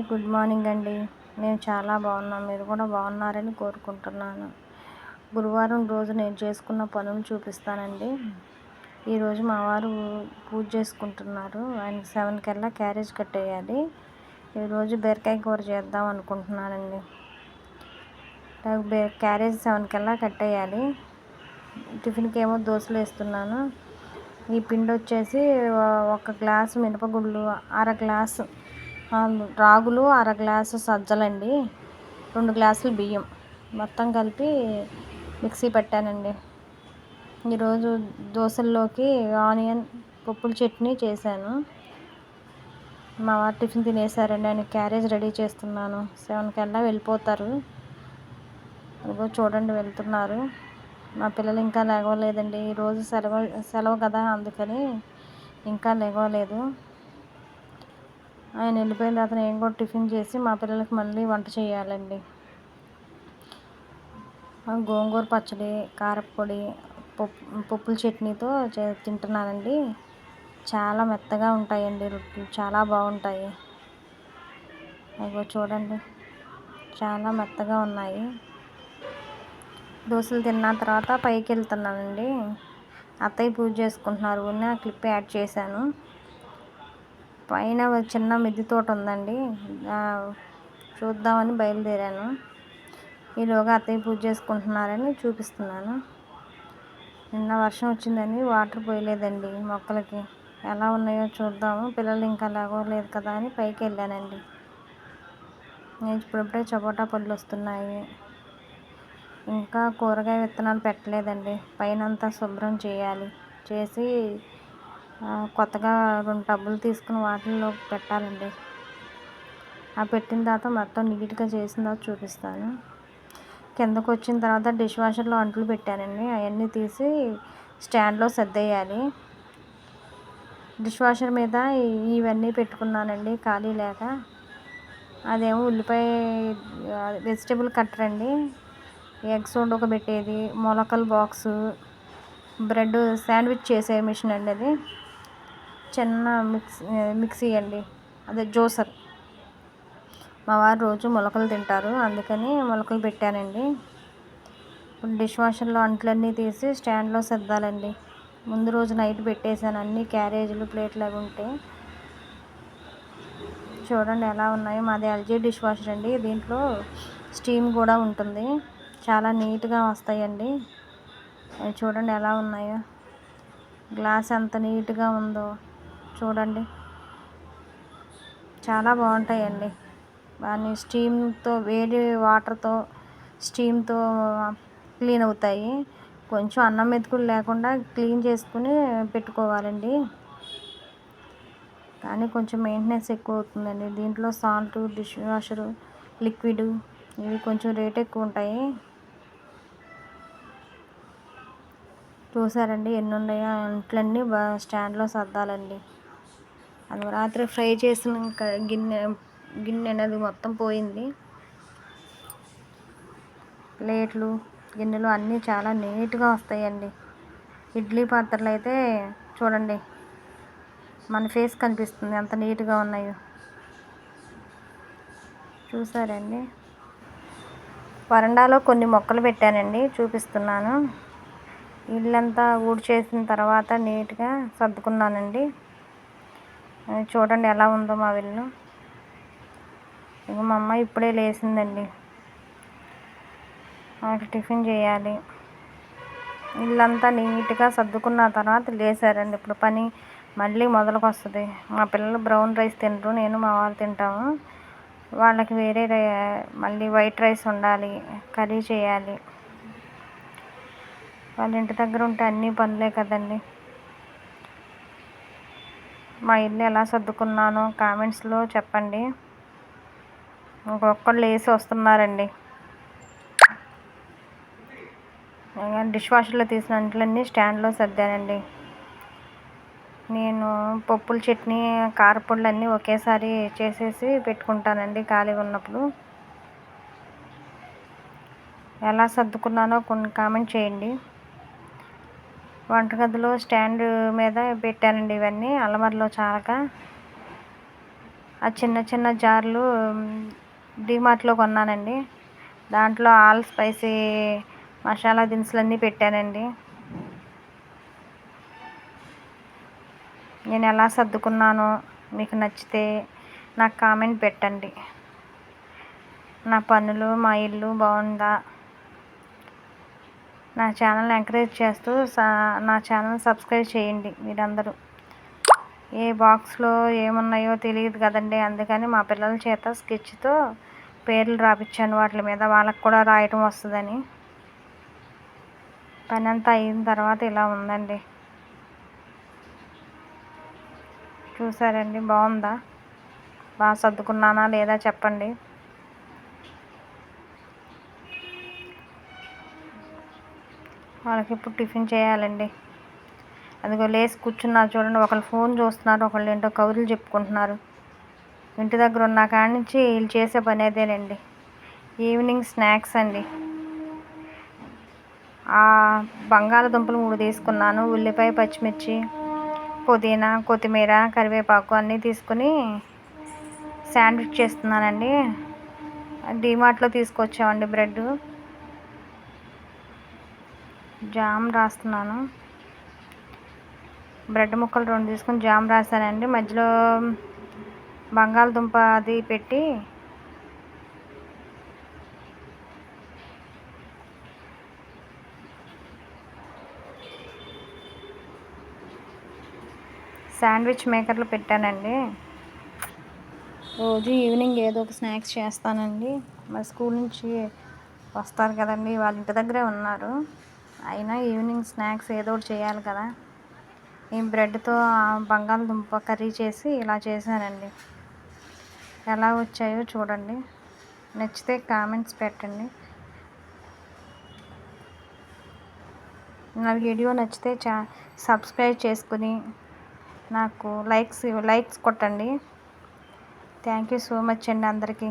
Good morning అండి. నేను చాలా బాగున్నాను. మీరు కూడా బాగున్నారని కోరుకుంటున్నాను. గురువారం రోజు నేను చేసుకున్న పనులు చూపిస్తానండి. ఈరోజు మా వారు పూజ చేసుకుంటున్నారు. ఆయన 7 కల్లా క్యారేజ్ కట్టేయాలి. ఈరోజు బీరకాయ కూర చేద్దాం అనుకుంటున్నానండి. క్యారేజ్ 7 కల్లా కట్టేయాలి. టిఫిన్కి ఏమో దోశలు వేస్తున్నాను. ఈ పిండి వచ్చేసి 1 గ్లాసు మినపగుళ్ళు, అర గ్లాసు రాగులు, అర గ్లాసు సజ్జలండి, 2 గ్లాసులు బియ్యం మొత్తం కలిపి మిక్సీ పెట్టానండి. ఈరోజు దోశల్లోకి ఆనియన్ పప్పుల చట్నీ చేశాను. మా వారు టిఫిన్ తినేసారండి. ఆయన క్యారేజ్ రెడీ చేస్తున్నాను. 7 కల్లా వెళ్ళిపోతారు. అదిగో చూడండి వెళ్తున్నారు. మా పిల్లలు ఇంకా లేవలేదండి. ఈరోజు సెలవు కదా, అందుకని ఇంకా లేవలేదు. ఆయన వెళ్ళిపోయిన తర్వాత నేను కూడా టిఫిన్ చేసి మా పిల్లలకి మళ్ళీ వంట చేయాలండి. గోంగూర పచ్చడి, కారపొడి, పప్పుల చట్నీతో తింటున్నానండి. చాలా మెత్తగా ఉంటాయండి రొట్టెలు, చాలా బాగుంటాయి. అదిగో చూడండి, చాలా మెత్తగా ఉన్నాయి. దోశలు తిన్న తర్వాత పైకి వెళ్తున్నానండి. అత్తయ్య పూజ చేసుకుంటున్నారు. ఆ క్లిప్ యాడ్ చేశాను. పైన చిన్న మిద్దె తోట ఉందండి, చూద్దామని బయలుదేరాను. ఈలోగా అత్తయ్య పూజ చేసుకుంటున్నారని చూపిస్తున్నాను. నిన్న వర్షం వచ్చిందని వాటర్ పోయలేదండి మొక్కలకి. ఎలా ఉన్నాయో చూద్దాము. పిల్లలు ఇంకా లేవలేదు కదా అని పైకి వెళ్ళానండి. నేను ఇప్పుడే చపోటా పళ్ళు వస్తున్నాయి. ఇంకా కూరగాయ విత్తనాలు పెట్టలేదండి. పైన అంతా శుభ్రం చేయాలి. చేసి కొత్తగా 2 టబ్బులు తీసుకుని వాటిల్లో పెట్టాలండి. ఆ పెట్టిన తర్వాత మొత్తం నీట్గా చేసిన తర్వాత చూపిస్తాను. కిందకు వచ్చిన తర్వాత డిష్ వాషర్లో అంట్లు పెట్టానండి. అవన్నీ తీసి స్టాండ్లో సర్దేయాలి. డిష్ వాషర్ మీద ఇవన్నీ పెట్టుకున్నానండి ఖాళీ లేక. అదేమో ఉల్లిపాయ వెజిటేబుల్ కట్టర్ అండి, ఎగ్స్ ఉడకబెట్టేది, మొలకల బాక్సు, బ్రెడ్ శాండ్విచ్ చేసే మిషన్ అండి, అది చిన్న మిక్సీ అండి, అదే జ్యూసర్. మా వారు రోజు మొలకలు తింటారు, అందుకని మొలకలు పెట్టానండి. ఇప్పుడు డిష్ వాషర్లో అంట్లన్నీ తీసి స్టాండ్లో సర్దాలండి. ముందు రోజు నైట్ పెట్టేశాను అన్ని క్యారేజీలు, ప్లేట్లు అవి ఉంటే. చూడండి ఎలా ఉన్నాయో. మాది ఎల్జీ డిష్ వాషర్ అండి. దీంట్లో స్టీమ్ కూడా ఉంటుంది. చాలా నీట్గా వస్తాయండి. అవి చూడండి ఎలా ఉన్నాయో. గ్లాస్ ఎంత నీట్గా ఉందో చూడండి. చాలా బాగుంటాయండి. దాన్ని స్టీమ్తో, వేడి వాటర్తో స్టీమ్తో క్లీన్ అవుతాయి. కొంచెం అన్నం మెతుకులు లేకుండా క్లీన్ చేసుకుని పెట్టుకోవాలండి. కానీ కొంచెం మెయింటెనెన్స్ ఎక్కువ అవుతుందండి. దీంట్లో సాల్ట్, డిష్ వాషరు, లిక్విడ్ ఇవి కొంచెం రేట్ ఎక్కువ ఉంటాయి. చూసారండి ఎన్ని ఉన్నాయో. అంట్లన్నీ స్టాండ్లో సర్దాలండి. అది రాత్రి ఫ్రై చేసిన గిన్నె అనేది మొత్తం పోయింది. ప్లేట్లు, గిన్నెలు అన్నీ చాలా నీట్గా వస్తాయండి. ఇడ్లీ పాత్రలు అయితే చూడండి, మన ఫేస్ కనిపిస్తుంది ఎంత నీట్గా ఉన్నాయో. చూసారండి. వరండాలో కొన్ని మొక్కలు పెట్టానండి, చూపిస్తున్నాను. ఇల్లంతా ఊడ్చేసిన తర్వాత నీట్గా సర్దుకున్నానండి. చూడండి ఎలా ఉందో మా ఇల్లు. ఇక మా అమ్మ ఇప్పుడే లేచిందండి. నాకు టిఫిన్ చేయాలి. ఇల్లంతా నీట్గా సర్దుకున్న తర్వాత లేచారండి. ఇప్పుడు పని మళ్ళీ మొదలుకు వస్తుంది. మా పిల్లలు బ్రౌన్ రైస్ తినరు, నేను మా వారు తింటాము. వాళ్ళకి వేరే మళ్ళీ వైట్ రైస్ ఉండాలి, కర్రీ చేయాలి. వాళ్ళ ఇంటి దగ్గర ఉంటే అన్నీ పనులే కదండి. మా ఇల్లు ఎలా సర్దుకున్నానో కామెంట్స్లో చెప్పండి. ఒక్కొక్కరు లేచి వస్తున్నారండి. డిష్ వాషర్లో తీసిన అంట్లన్నీ స్టాండ్లో సర్దానండి. నేను పప్పుల చట్నీ, కారపొడులు అన్నీ ఒకేసారి చేసేసి పెట్టుకుంటానండి ఖాళీగా ఉన్నప్పుడు. ఎలా సర్దుకున్నానో కొన్ని కామెంట్ చేయండి. వంటగదిలో స్టాండ్ మీద పెట్టానండి ఇవన్నీ అలమరలో చాలక. ఆ చిన్న చిన్న జార్లు డీమార్ట్లో కొన్నానండి. దాంట్లో ఆల్ స్పైసీ మసాలా దినుసులన్నీ పెట్టానండి. నేను ఎలా సర్దుకున్నానో మీకు నచ్చితే నాకు కామెంట్ పెట్టండి. నా పనులు, మా ఇల్లు బాగుందా? నా ఛానల్ని ఎంకరేజ్ చేస్తూ నా ఛానల్ సబ్స్క్రైబ్ చేయండి మీరందరూ. ఏ బాక్స్లో ఏమున్నాయో తెలియదు కదండి, అందుకని మా పిల్లల చేత స్కెచ్తో పేర్లు రాపించాను వాటి మీద, వాళ్ళకి కూడా రాయటం వస్తుందని. పని అంతా అయిన తర్వాత ఇలా ఉందండి. చూసారండి, బాగుందా? బాగా సర్దుకున్నానా లేదా చెప్పండి. వాళ్ళకి ఇప్పుడు టిఫిన్ చేయాలండి. అదిగో లేసి కూర్చున్నారు చూడండి. ఒకళ్ళు ఫోన్ చూస్తున్నారు, ఒకళ్ళు ఏంటో కబుర్లు చెప్పుకుంటున్నారు. ఇంటి దగ్గర ఉన్న కాడి నుంచి వీళ్ళు చేసే పని అదేనండి. ఈవినింగ్ స్నాక్స్ అండి. బంగాళదుంపలు 3 తీసుకున్నాను. ఉల్లిపాయ, పచ్చిమిర్చి, పుదీనా, కొత్తిమీర, కరివేపాకు అన్నీ తీసుకుని శాండ్విచ్ చేస్తున్నానండి. డీమార్ట్లో తీసుకొచ్చామండి. బ్రెడ్ జామ్ రాస్తున్నాను. బ్రెడ్ ముక్కలు 2 తీసుకుని జామ్ రాశానండి. మధ్యలో బంగాళదుంప అది పెట్టి శాండ్విచ్ మేకర్లో పెట్టానండి. రోజు ఈవినింగ్ ఏదో ఒక స్నాక్స్ చేస్తానండి. మరి స్కూల్ నుంచి వస్తారు కదండి, వాళ్ళ ఇంటి దగ్గరే ఉన్నారు. అయినా ఈవినింగ్ స్నాక్స్ ఏదో ఒకటి చేయాలి కదా. ఈ బ్రెడ్తో బంగాళదుంప కర్రీ చేసి ఇలా చేశానండి. ఎలా వచ్చాయో చూడండి. నచ్చితే కామెంట్స్ పెట్టండి. నా వీడియో నచ్చితే సబ్స్క్రైబ్ చేసుకుని నాకు లైక్స్ కొట్టండి. థ్యాంక్ యూ సో మచ్ అండి అందరికీ.